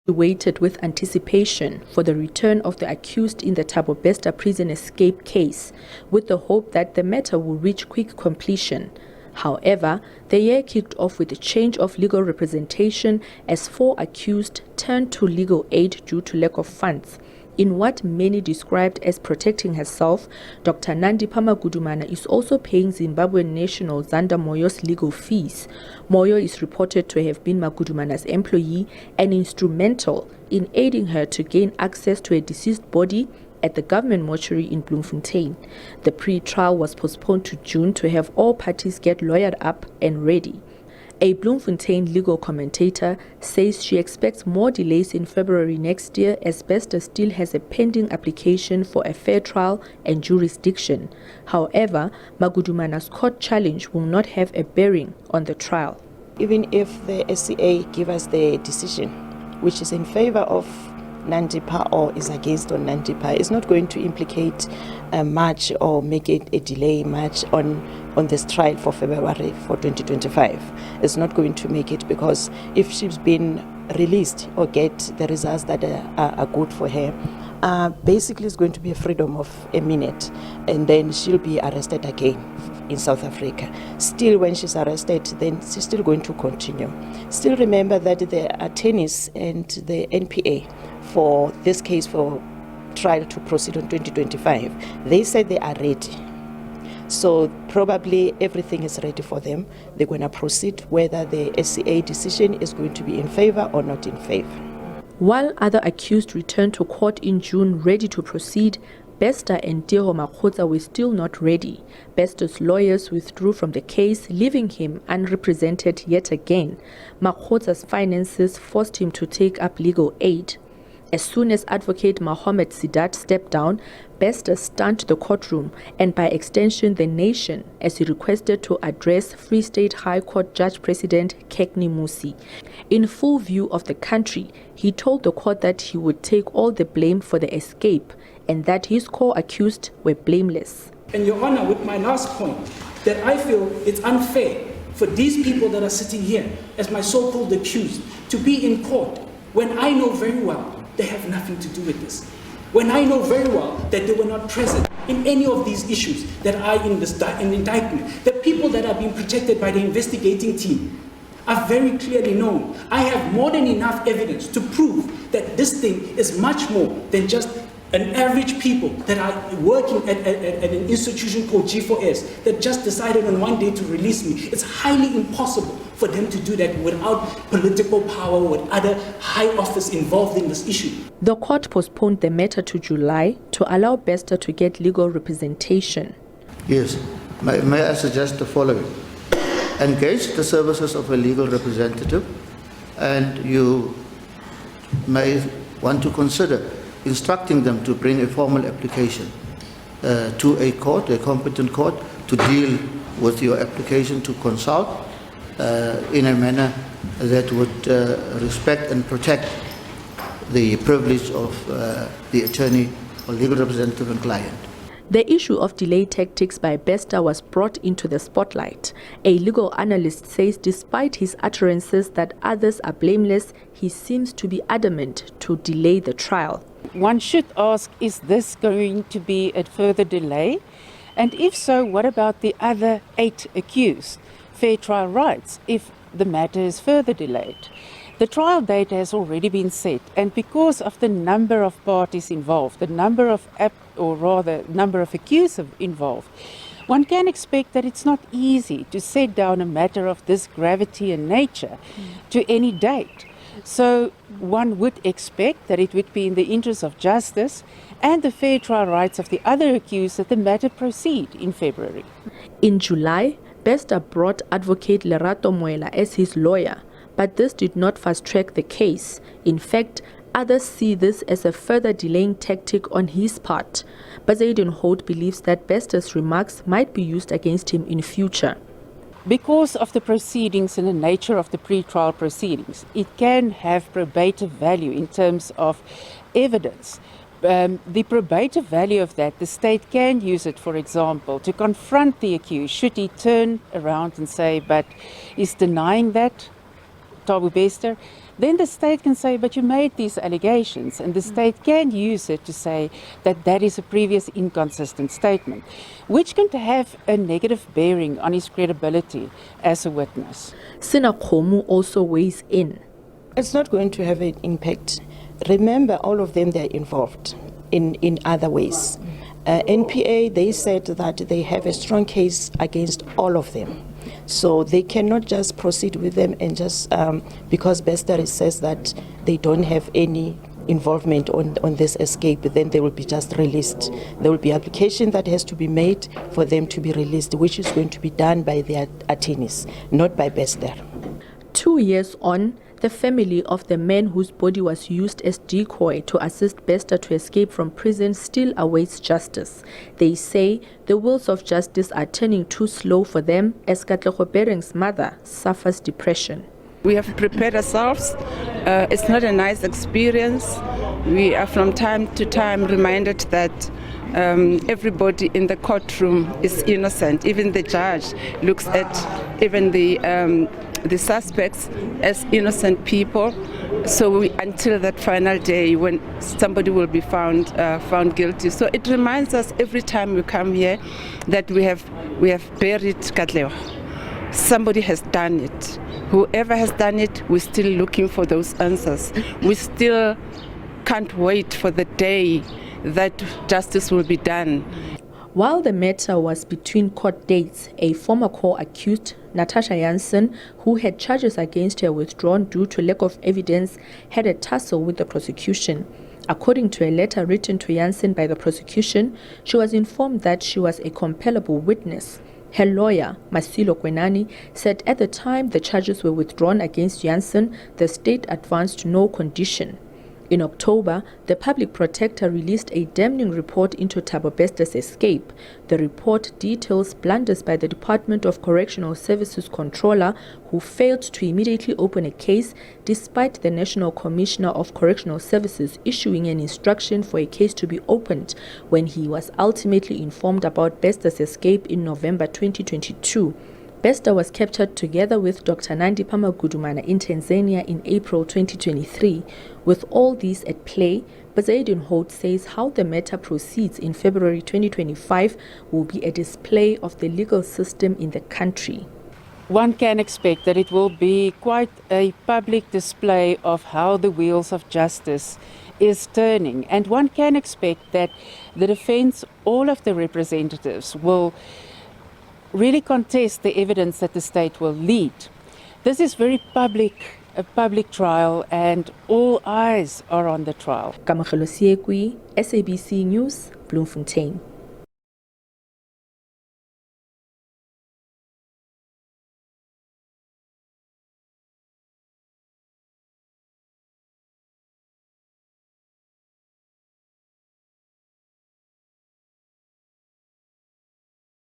We waited with anticipation for the return of the accused in the Thabo Bester prison escape case, with the hope that the matter will reach quick completion. However, the year kicked off with a change of legal representation as 4 accused turned to legal aid due to lack of funds. In what many described as protecting herself, Dr. Nandipha Magudumana is also paying Zimbabwean national Zanda Moyo's legal fees. Moyo is reported to have been Magudumana's employee and instrumental in aiding her to gain access to a deceased body at the government mortuary in Bloemfontein. The pre-trial was postponed to June to have all parties get lawyered up and ready. A Bloemfontein legal commentator says she expects more delays in February next year as Bester still has a pending application for a fair trial and jurisdiction. However, Magudumana's court challenge will not have a bearing on the trial. Even if the SCA give us the decision, which is in favor of Nandipha or is against on Nandipha, it's not going to implicate much or make it a delay much on this trial for February for 2025. It's not going to make it, because if she's been released or get the results that are good for her, basically it's going to be a freedom of a minute, and then she'll be arrested again in South Africa. Still, when she's arrested, then she's still going to continue. Still remember that the attorneys and the NPA for this case for trial to proceed on 2025, they said they are ready. So probably everything is ready for them. They're going to proceed whether the SCA decision is going to be in favor or not in favor. While other accused returned to court in June ready to proceed, Bester and Tiro Makgotsa were still not ready. Bester's lawyers withdrew from the case, leaving him unrepresented yet again. Makgotsa's finances forced him to take up legal aid. As soon as advocate Mohammed Sidat stepped down, Bester stunned the courtroom and by extension the nation as he requested to address Free State High Court Judge President Kekni Musi. In full view of the country, he told the court that he would take all the blame for the escape and that his co-accused were blameless. And Your Honor, with my last point, that I feel it's unfair for these people that are sitting here as my so-called accused to be in court when I know very well they have nothing to do with this. When I know very well that they were not present in any of these issues that are in the indictment, the people that are being protected by the investigating team are very clearly known. I have more than enough evidence to prove that this thing is much more than just an average people that are working at an institution called G4S that just decided on one day to release me. It's highly impossible for them to do that without political power or other high office involved in this issue. The court postponed the matter to July to allow Bester to get legal representation. Yes, may I suggest the following. Engage the services of a legal representative, and you may want to consider instructing them to bring a formal application to a court, a competent court, to deal with your application, to consult in a manner that would respect and protect the privilege of the attorney or legal representative and client. The issue of delay tactics by Bester was brought into the spotlight. A legal analyst says despite his utterances that others are blameless, he seems to be adamant to delay the trial. One should ask, is this going to be a further delay? And if so, what about the other 8 accused? Fair trial rights if the matter is further delayed. The trial date has already been set, and because of the number of parties involved, the number of accused involved, one can expect that it's not easy to set down a matter of this gravity and nature to any date. So one would expect that it would be in the interest of justice and the fair trial rights of the other accused that the matter proceed in February. In July, Bester brought advocate Lerato Moela as his lawyer, but this did not fast-track the case. In fact, others see this as a further delaying tactic on his part. Bazaidan Holt believes that Bester's remarks might be used against him in future. Because of the proceedings and the nature of the pre-trial proceedings, it can have probative value in terms of evidence. The probative value of that, the state can use it, for example, to confront the accused should he turn around and say, but is denying that Thabo Bester, then the state can say, but you made these allegations, and the state can use it to say that that is a previous inconsistent statement, which can have a negative bearing on his credibility as a witness. Sina Khomu also weighs in. It's not going to have an impact. Remember, all of them, they're involved in other ways. NPA, they said that they have a strong case against all of them. So they cannot just proceed with them and just, because Bester says that they don't have any involvement on this escape, then they will be just released. There will be application that has to be made for them to be released, which is going to be done by their attorneys, not by Bester. 2 years on, the family of the man whose body was used as decoy to assist Bester to escape from prison still awaits justice. They say the wheels of justice are turning too slow for them as Katlego Bering's mother suffers depression. We have prepared ourselves. It's not a nice experience. We are from time to time reminded that everybody in the courtroom is innocent. Even the judge looks at even the suspects as innocent people. So until that final day when somebody will be found guilty. So it reminds us every time we come here that we have buried Katlego. Somebody has done it. Whoever has done it, we're still looking for those answers. We still can't wait for the day that justice will be done. While the matter was between court dates, a former co-accused, Natasha Jansen, who had charges against her withdrawn due to lack of evidence, had a tussle with the prosecution. According to a letter written to Jansen by the prosecution, she was informed that she was a compellable witness. Her lawyer, Masilo Kwenani, said at the time the charges were withdrawn against Jansen, the state advanced no condition. In October, the public protector released a damning report into Thabo Bester's escape. The report details blunders by the Department of Correctional Services controller, who failed to immediately open a case despite the National Commissioner of Correctional Services issuing an instruction for a case to be opened when he was ultimately informed about Bester's escape in November 2022. Bester was captured together with Dr. Nandipha Magudumana in Tanzania in April 2023. With all these at play, Bazaidin Holt says how the matter proceeds in February 2025 will be a display of the legal system in the country. One can expect that it will be quite a public display of how the wheels of justice is turning. And one can expect that the defense, all of the representatives, will really contest the evidence that the state will lead. This is very public, a public trial, and all eyes are on the trial. Kamagelo Siekwi, SABC News, Bloemfontein.